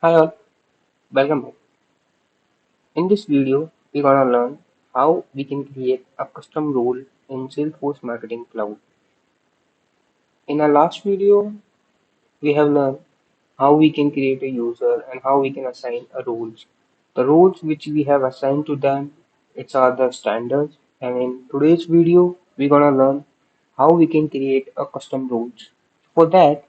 Hi all, welcome back. In this video, we're gonna learn how we can create a custom role in Salesforce Marketing Cloud. In our last video, we have learned how we can create a user and how we can assign a roles. The roles which we have assigned to them, it's are the standards. And in today's video, we're gonna learn how we can create a custom roles. For that,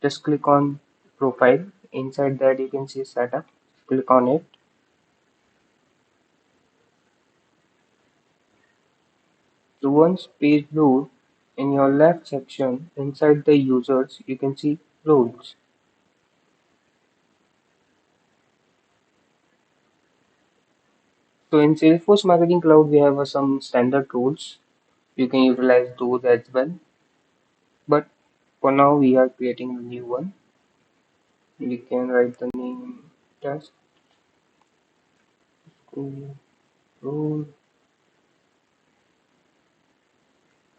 just click on profile. Inside that, you can see setup. Click on it. So once page load, in your left section inside the users, you can see roles. So in Salesforce Marketing Cloud, we have some standard roles. You can utilize those as well. But for now, we are creating a new one. We can write the name task role.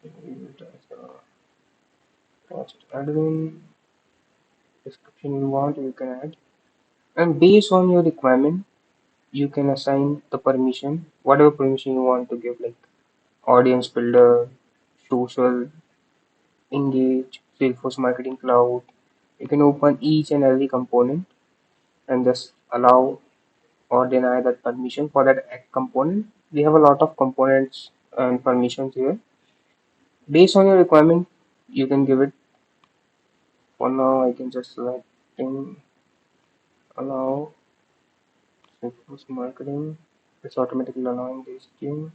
Leave it as a Task admin. Description you want, you can add. And based on your requirement, you can assign the permission, whatever permission you want to give, like audience builder, social, engage, Salesforce Marketing Cloud. You can open each and every component and just allow or deny that permission for that component. We have a lot of components and permissions here. Based on your requirement, you can give it. For now, I can just select allow Salesforce Marketing. It's automatically allowing this thing.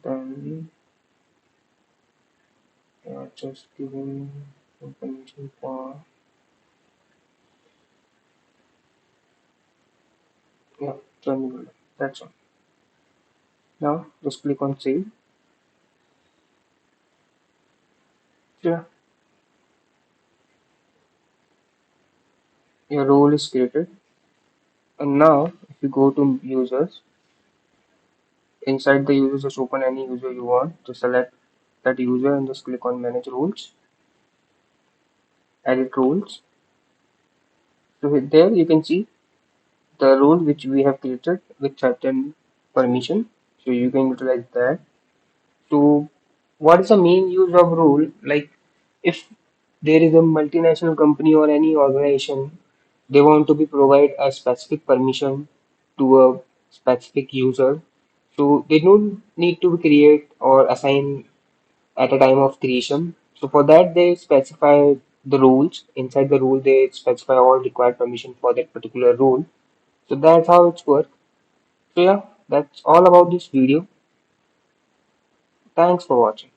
Then we are just giving information for, yeah, journey builder. That's all. Now just click on save. Yeah, your role is created. And now if you go to users, inside the user just open any user you want to select that user and just click on manage roles, edit roles. So there you can see the role which we have created with certain permission. So you can utilize that. So what is the main use of role? Like if there is a multinational company or any organization, they want to be provide a specific permission to a specific user. So they don't need to create or assign at a time of creation. So for that they specify the rules. Inside the rule they specify all required permission for that particular rule. So that's how it's work. So yeah, that's all about this video. Thanks for watching.